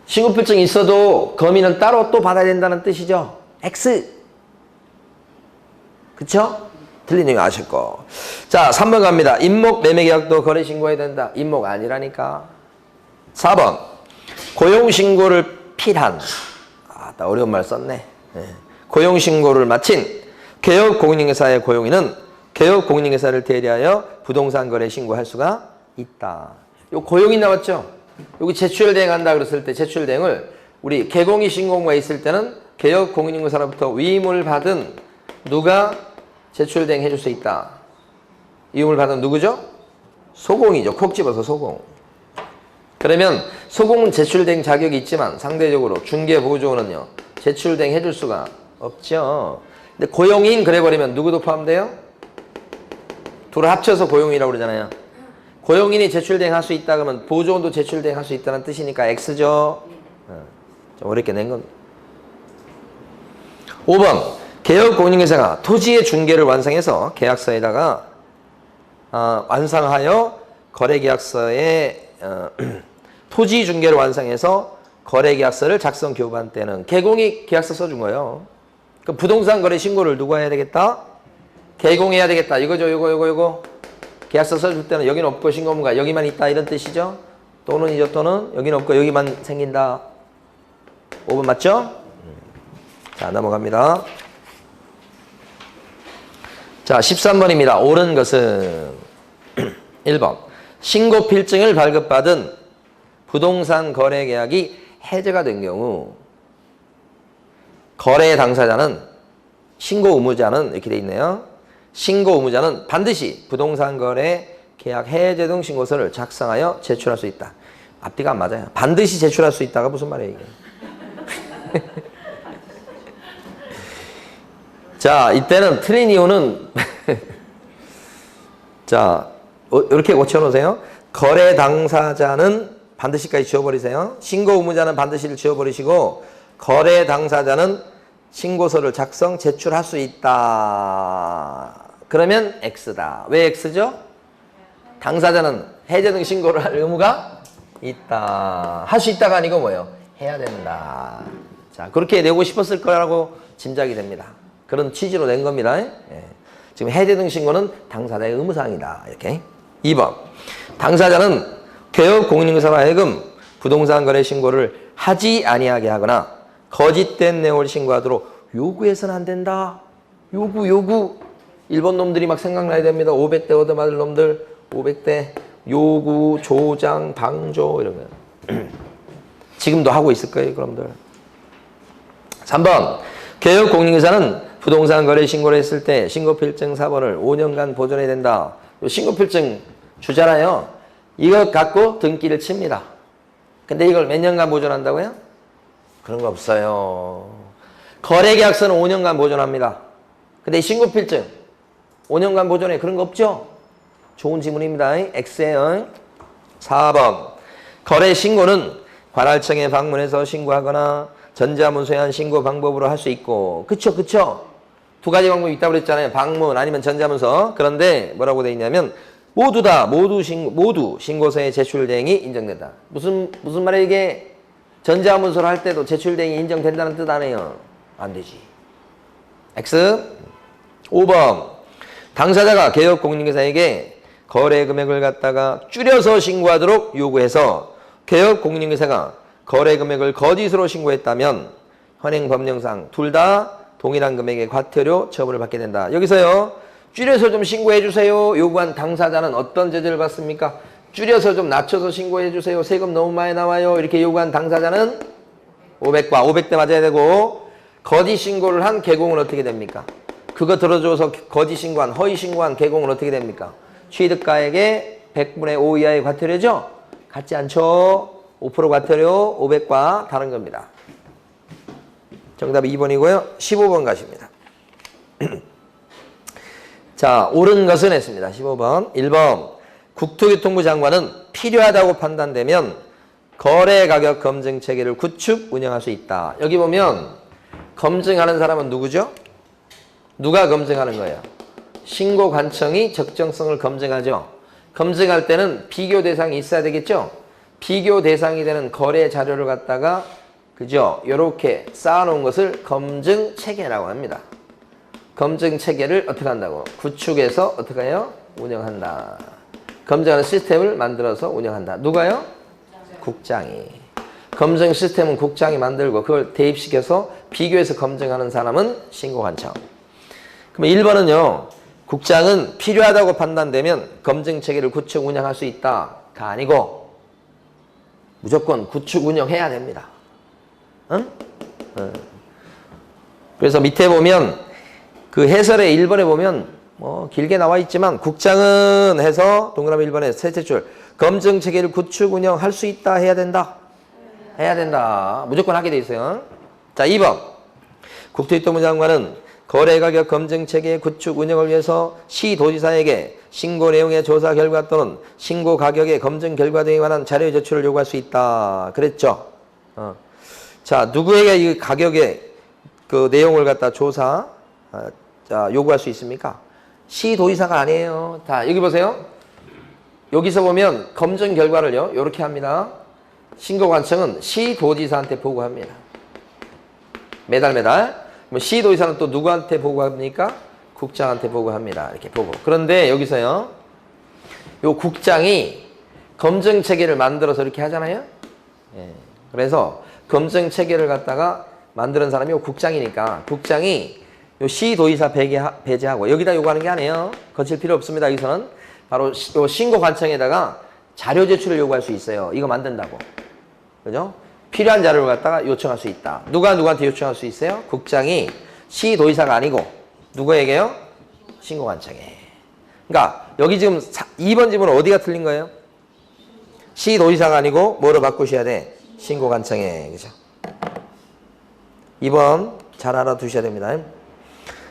신고필증이 있어도 검인은 따로 또 받아야 된다는 뜻이죠. X. 그렇죠? 틀린 얘기 아실 거. 자, 3번 갑니다. 임목 매매계약도 거래 신고해야 된다. 임목 아니라니까. 4번. 고용신고를 필한. 아, 나 어려운 말 썼네. 네. 고용신고를 마친 개업공인중개사의 고용인은 개업공인중개사를 대리하여 부동산 거래 신고할 수가 있다. 요 고용인 나왔죠? 여기 제출대행 한다 그랬을 때 제출대행을 우리 개공이 신고가 있을 때는 개업공인중개사로부터 위임을 받은 누가 제출대행 해줄 수 있다. 위임을 받은 누구죠? 소공이죠. 콕 집어서 소공. 그러면 소공은 제출대행 자격이 있지만 상대적으로 중개보조원은요. 제출대행 해줄 수가 없죠. 근데 고용인 그래버리면 누구도 포함돼요? 둘을 합쳐서 고용인이라고 그러잖아요. 고용인이 제출대행 할 수 있다 그러면 보조원도 제출대행 할 수 있다는 뜻이니까 X죠. 좀 어렵게 낸 건. 5번. 개업공인중개사가 토지의 중개를 완성해서 계약서에다가 완성하여 거래계약서에 토지 중개를 완성해서 거래계약서를 작성 교부한 때는 개공이 계약서 써준 거예요. 그 부동산 거래 신고를 누가 해야 되겠다? 개공해야 되겠다. 이거죠. 요거. 계약서 써줄 때는 여기는 없고 신고문가 여기만 있다. 이런 뜻이죠. 또는이죠. 또는 여기는 없고 여기만 생긴다. 5번 맞죠? 자, 넘어갑니다. 자, 13번입니다. 옳은 것은 1번. 신고 필증을 발급받은 부동산 거래 계약이 해제가 된 경우 거래 당사자는 신고 의무자는 이렇게 돼 있네요. 신고 의무자는 반드시 부동산 거래 계약 해제 등 신고서를 작성하여 제출할 수 있다. 앞뒤가 안 맞아요. 반드시 제출할 수 있다가 무슨 말이에요, 이게. 자, 이때는 틀린 이유는 자, 이렇게 고쳐놓으세요. 거래 당사자는 반드시까지 지워버리세요. 신고 의무자는 반드시를 지워버리시고 거래 당사자는 신고서를 작성, 제출할 수 있다. 그러면 X다. 왜 X죠? 당사자는 해제 등 신고를 할 의무가 있다. 할 수 있다가 아니고 뭐예요? 해야 된다. 자, 그렇게 내고 싶었을 거라고 짐작이 됩니다. 그런 취지로 낸 겁니다. 예. 지금 해제 등 신고는 당사자의 의무사항이다. 이렇게. 2번. 당사자는 개업 공인중개사로 하여금 부동산 거래 신고를 하지 아니하게 하거나 거짓된 내용을 신고하도록 요구해서는 안 된다. 요구. 일본 놈들이 막 생각나야 됩니다. 500대 얻어맞을 놈들. 500대 요구, 조장, 방조 이런 거. 지금도 하고 있을 거예요, 그럼들. 3번. 개업 공인중개사는 부동산 거래 신고를 했을 때 신고필증 사본을 5년간 보존해야 된다. 요 신고필증 주잖아요. 이거 갖고 등기를 칩니다. 근데 이걸 몇 년간 보존한다고요? 그런 거 없어요. 거래계약서는 5년간 보존합니다. 근데 이 신고필증 5년간 보존해. 그런 거 없죠? 좋은 질문입니다. X에요. 4번. 거래 신고는 관할청에 방문해서 신고하거나 전자문서에 한 신고 방법으로 할 수 있고. 그쵸? 두 가지 방법이 있다고 그랬잖아요. 방문 아니면 전자문서. 그런데 뭐라고 돼 있냐면 모두 신고서의 제출 대행이 인정된다. 무슨 말이에요 이게? 전자문서를 할 때도 제출 대행이 인정된다는 뜻 아니에요. 안 되지. X. 5번. 당사자가 개업 공인중개사에게 거래 금액을 갖다가 줄여서 신고하도록 요구해서 개업 공인중개사가 거래 금액을 거짓으로 신고했다면 현행법령상 둘 다 동일한 금액의 과태료 처분을 받게 된다. 여기서요. 줄여서 좀 신고해 주세요. 요구한 당사자는 어떤 제재를 받습니까? 줄여서 좀 낮춰서 신고해 주세요. 세금 너무 많이 나와요. 이렇게 요구한 당사자는 500과 500대 맞아야 되고 거짓 신고를 한 개공은 어떻게 됩니까? 그거 들어줘서 거짓 신고한 허위 신고한 개공은 어떻게 됩니까? 취득가액의 100분의 5 이하의 과태료죠? 같지 않죠? 5% 과태료 500과 다른 겁니다. 정답이 2번이고요. 15번 가십니다. 자, 옳은 것은 했습니다. 15번. 1번. 국토교통부 장관은 필요하다고 판단되면 거래가격 검증 체계를 구축, 운영할 수 있다. 여기 보면 검증하는 사람은 누구죠? 누가 검증하는 거예요? 신고관청이 적정성을 검증하죠. 검증할 때는 비교 대상이 있어야 되겠죠? 비교 대상이 되는 거래 자료를 갖다가 그죠? 요렇게 쌓아놓은 것을 검증 체계라고 합니다. 검증 체계를 어떻게 한다고? 구축해서 어떻게 해요? 운영한다. 검증하는 시스템을 만들어서 운영한다. 누가요? 국장이. 검증 시스템은 국장이 만들고 그걸 대입시켜서 비교해서 검증하는 사람은 신고관청. 그럼 1번은요. 국장은 필요하다고 판단되면 검증 체계를 구축 운영할 수 있다가 아니고 무조건 구축 운영해야 됩니다. 응? 그래서 밑에 보면 그 해설의 1번에 보면 뭐 길게 나와 있지만 국장은 해서 동그라미 1번에 셋째 줄 검증 체계를 구축 운영할 수 있다 해야 된다. 해야 된다. 무조건 하게 돼 있어요. 자, 2번. 국토교통부 장관은 거래가격 검증 체계 구축 운영을 위해서 시도지사에게 신고 내용의 조사 결과 또는 신고 가격의 검증 결과 등에 관한 자료 제출을 요구할 수 있다. 그랬죠? 자, 누구에게 이 가격의 그 내용을 갖다 조사, 요구할 수 있습니까? 시도지사가 아니에요. 자, 여기 보세요. 여기서 보면 검증 결과를요, 요렇게 합니다. 신고관청은 시도지사한테 보고합니다. 매달. 시도지사는 또 누구한테 보고합니까? 국장한테 보고합니다. 이렇게 보고. 그런데 여기서요, 요 국장이 검증 체계를 만들어서 이렇게 하잖아요. 예. 그래서 검증 체계를 갖다가 만드는 사람이 국장이니까 국장이 요 시도의사 배제하고 여기다 요구하는 게 아니에요. 거칠 필요 없습니다. 여기서는 바로 요 신고관청에다가 자료 제출을 요구할 수 있어요. 이거 만든다고. 그죠? 필요한 자료를 갖다가 요청할 수 있다. 누가 누구한테 요청할 수 있어요? 국장이 시도의사가 아니고 누구에게요? 신고관청에. 그러니까 여기 지금 2번 지문은 어디가 틀린 거예요? 시도의사가 아니고 뭐로 바꾸셔야 돼? 신고관청에. 그죠? 2번 잘 알아두셔야 됩니다.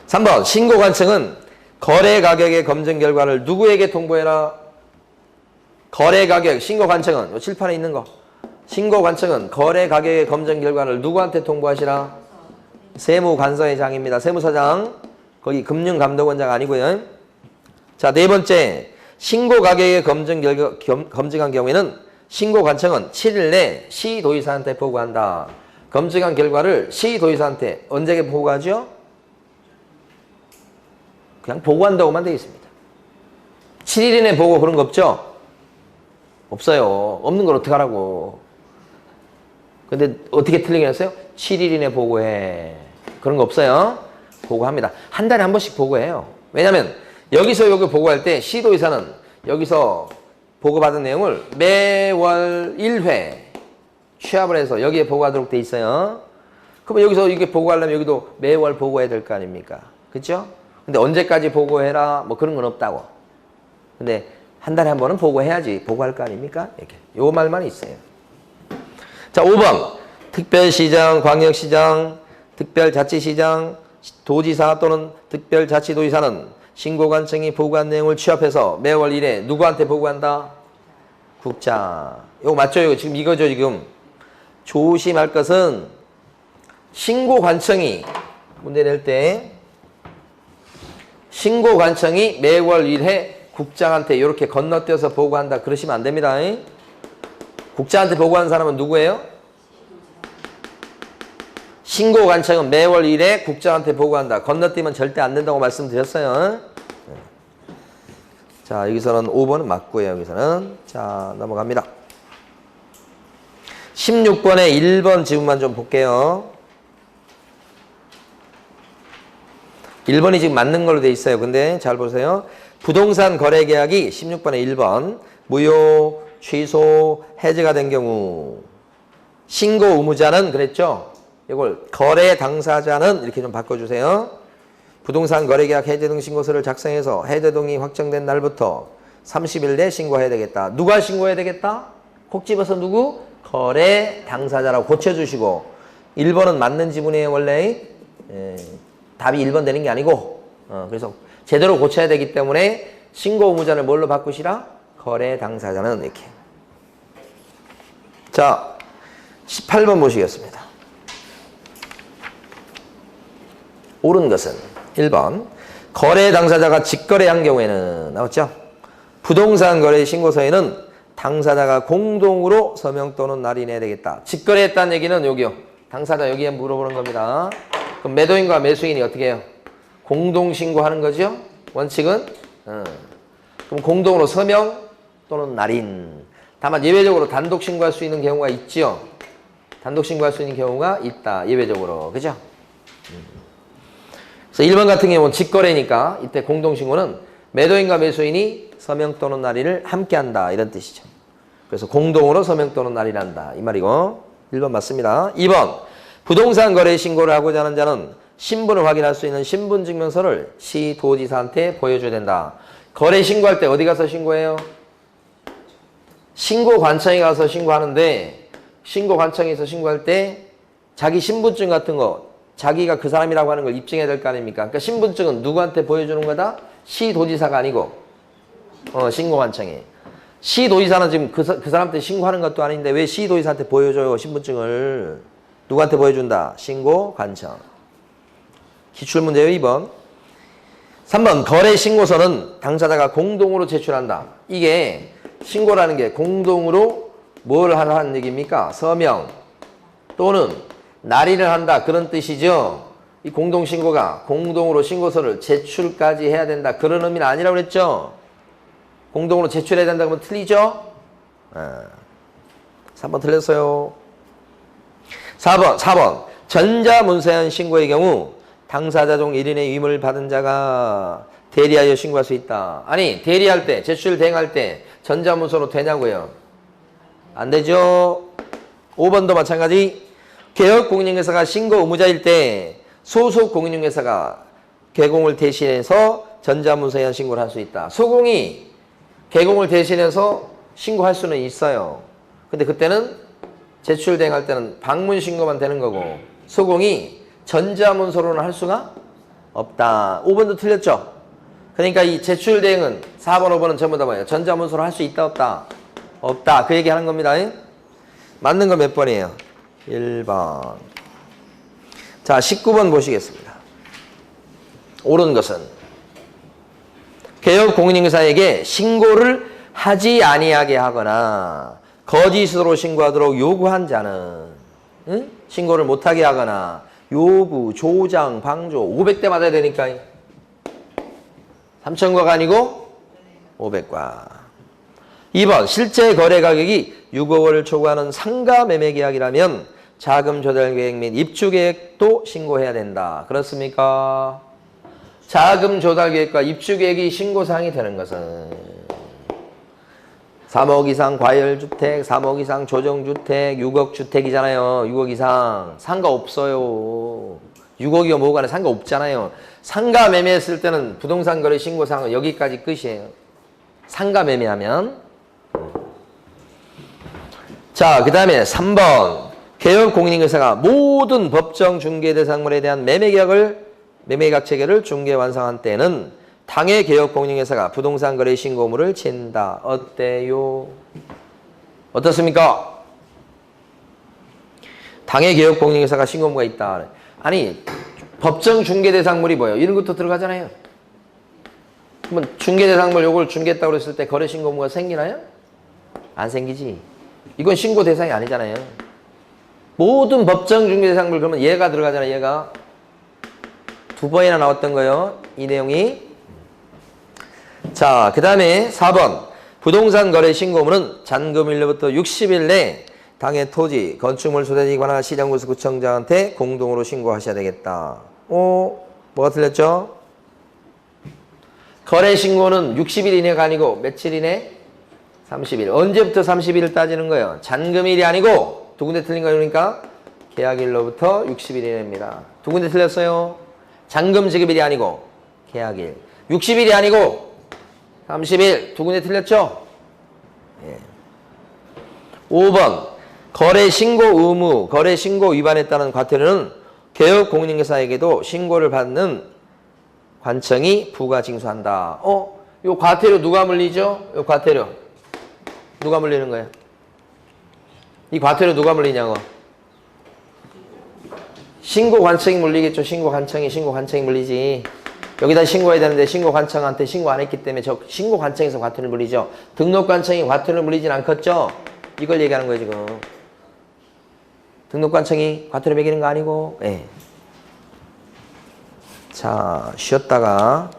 3번 신고관청은 거래 가격의 검증 결과를 누구에게 통보해라? 거래 가격 신고관청은 요 칠판에 있는 거. 신고관청은 거래 가격의 검증 결과를 누구한테 통보하시라? 세무관서회장입니다. 세무서장. 거기 금융감독원장 아니고요. 자, 네 번째. 신고 가격의 검증한 경우에는 신고관청은 7일 내 시도의사한테 보고한다. 검증한 결과를 시도의사한테 언제 보고하죠? 그냥 보고한다고만 되어 있습니다. 7일 이내 보고 그런 거 없죠? 없어요. 없는 걸 어떻게 하라고. 근데 어떻게 틀리게 했어요? 7일 이내 보고해. 그런 거 없어요. 보고합니다. 한 달에 한 번씩 보고해요. 왜냐면 여기서 여기 보고할 때 시도의사는 여기서 보고받은 내용을 매월 1회 취합을 해서 여기에 보고하도록 돼 있어요. 그러면 여기서 이게 보고하려면 여기도 매월 보고해야 될 거 아닙니까? 그렇죠? 근데 언제까지 보고해라 뭐 그런 건 없다고. 근데 한 달에 한 번은 보고해야지. 보고할 거 아닙니까? 이렇게. 요 말만 있어요. 자, 5번. 특별시장, 광역시장, 특별자치시장, 도지사 또는 특별자치도지사는 신고관청이 보고한 내용을 취합해서 매월 1회 누구한테 보고한다? 국장. 이거 맞죠? 이거 지금 이거죠, 지금. 조심할 것은 신고관청이 문제 낼 때 신고관청이 매월 1회 국장한테 이렇게 건너뛰어서 보고한다. 그러시면 안 됩니다. 국장한테 보고하는 사람은 누구예요? 신고관청은 매월 1회 국장한테 보고한다. 건너뛰면 절대 안 된다고 말씀드렸어요. 자, 여기서는 5번은 맞고요. 여기서는. 자, 넘어갑니다. 16번에 1번 지문만 좀 볼게요. 1번이 지금 맞는 걸로 돼 있어요. 근데 잘 보세요. 부동산 거래 계약이 16번에 1번 무효, 취소, 해지가 된 경우 신고 의무자는 그랬죠? 이걸 거래 당사자는 이렇게 좀 바꿔주세요. 부동산 거래 계약 해제 등 신고서를 작성해서 해제 등이 확정된 날부터 30일 내 신고해야 되겠다. 누가 신고해야 되겠다? 콕 집어서 누구? 거래 당사자라고 고쳐주시고 1번은 맞는 지문이에요. 원래 답이 1번 되는 게 아니고 그래서 제대로 고쳐야 되기 때문에 신고 의무자를 뭘로 바꾸시라? 거래 당사자는 이렇게. 자, 18번 보시겠습니다. 옳은 것은 1번 거래 당사자가 직거래한 경우에는 나왔죠? 부동산 거래 신고서에는 당사자가 공동으로 서명 또는 날인해야 되겠다. 직거래했다는 얘기는 여기요. 당사자 여기에 물어보는 겁니다. 그럼 매도인과 매수인이 어떻게 해요? 공동 신고하는 거죠? 원칙은? 그럼 공동으로 서명 또는 날인. 다만 예외적으로 단독 신고할 수 있는 경우가 있죠. 단독 신고할 수 있는 경우가 있다. 예외적으로. 그죠? 그래서 1번 같은 경우는 직거래니까 이때 공동 신고는 매도인과 매수인이 서명 또는 날인을 함께 한다. 이런 뜻이죠. 그래서 공동으로 서명 또는 날인한다. 이 말이고 1번 맞습니다. 2번 부동산 거래 신고를 하고자 하는 자는 신분을 확인할 수 있는 신분증명서를 시도지사한테 보여줘야 된다. 거래 신고할 때 어디 가서 신고해요? 신고관청에 가서 신고하는데 신고관청에서 신고할 때 자기 신분증 같은 거 자기가 그 사람이라고 하는 걸 입증해야 될 거 아닙니까? 그러니까 신분증은 누구한테 보여주는 거다? 시도지사가 아니고 신고관청에. 시도지사는 지금 그 사람한테 신고하는 것도 아닌데 왜 시도지사한테 보여줘요? 신분증을. 누구한테 보여준다? 신고관청. 기출문제요. 2번. 3번 거래 신고서는 당사자가 공동으로 제출한다. 이게 신고라는 게 공동으로 뭘 하는 얘기입니까? 서명 또는 날인을 한다. 그런 뜻이죠. 이 공동신고가 공동으로 신고서를 제출까지 해야 된다. 그런 의미는 아니라고 그랬죠. 공동으로 제출해야 된다고 하면 틀리죠. 아, 3번 틀렸어요. 4번. 전자문서현 신고의 경우 당사자 중 1인의 위임을 받은 자가 대리하여 신고할 수 있다. 아니, 대리할 때, 제출 대행할 때 전자문서로 되냐고요? 안 되죠. 5번도 마찬가지. 개업 공인중개사가 신고 의무자일 때 소속 공인중개사가 개공을 대신해서 전자문서현 신고를 할 수 있다. 소공이 개공을 대신해서 신고할 수는 있어요. 근데 그때는 제출 대행할 때는 방문 신고만 되는 거고 소공이 전자문서로는 할 수가 없다. 5번도 틀렸죠? 그러니까 이 제출 대행은 4번, 5번은 전부 다 뭐예요? 전자문서로 할 수 있다, 없다? 없다. 그 얘기 하는 겁니다. 맞는 거 몇 번이에요? 1번. 자, 19번 보시겠습니다. 옳은 것은 개업 공인중개사에게 신고를 하지 아니하게 하거나 거짓으로 신고하도록 요구한 자는 신고를 못하게 하거나 요구, 조장, 방조 500대 맞아야 되니까 3,000과가 아니고 500과. 2번 실제 거래 가격이 6억 원을 초과하는 상가 매매 계약이라면 자금 조달 계획 및 입주 계획도 신고해야 된다. 그렇습니까? 자금 조달 계획과 입주 계획이 신고사항이 되는 것은 3억 이상 과열주택, 3억 이상 조정주택, 6억 주택이잖아요. 6억 이상. 상가 없어요. 6억이요 뭐가 아니라 상가 없잖아요. 상가 매매했을 때는 부동산 거래 신고사항은 여기까지 끝이에요. 상가 매매하면. 자, 그 다음에 3번. 개업 공인중개사가 모든 법정 중개 대상물에 대한 매매계약 체계를 중개 완성한 때는 당해 개업 공인중개사가 부동산 거래 신고물을 친다. 어때요? 어떻습니까? 당해 개업 공인중개사가 신고물가 있다. 아니, 법정 중개 대상물이 뭐예요? 이런 것도 들어가잖아요. 그러면 중개 대상물 요걸 중개했다고 그랬을 때 거래 신고물가 생기나요? 안 생기지. 이건 신고 대상이 아니잖아요. 모든 법정 중개 대상물 그러면 얘가 들어가잖아요. 얘가. 2번이나 나왔던 거예요. 이 내용이. 자, 그 다음에 4번. 부동산 거래 신고물은 잔금일로부터 60일 내 당해 토지, 건축물 소재지에 관한 시장군수구청장한테 공동으로 신고하셔야 되겠다. 뭐가 틀렸죠? 거래 신고는 60일 이내가 아니고 며칠 이내? 30일. 언제부터 30일을 따지는 거예요? 잔금일이 아니고 두 군데 틀린 거 그러니까 계약일로부터 60일 이내입니다. 두 군데 틀렸어요. 잔금 지급일이 아니고 계약일. 60일이 아니고 30일. 두 군데 틀렸죠? 예. 5번. 거래 신고 의무, 거래 신고 위반했다는 과태료는 개업 공인중개사에게도 신고를 받는 관청이 부과 징수한다. 요 과태료 누가 물리죠? 요 과태료. 누가 물리는 거예요? 이 과태료 누가 물리냐고. 신고관청이 물리겠죠. 신고관청이 물리지. 여기다 신고해야 되는데 신고관청한테 신고 안 했기 때문에 저 신고관청에서 과태료를 물리죠. 등록관청이 과태료를 물리진 않겠죠. 이걸 얘기하는 거예요 지금. 등록관청이 과태료 매기는 거 아니고. 예. 자, 쉬었다가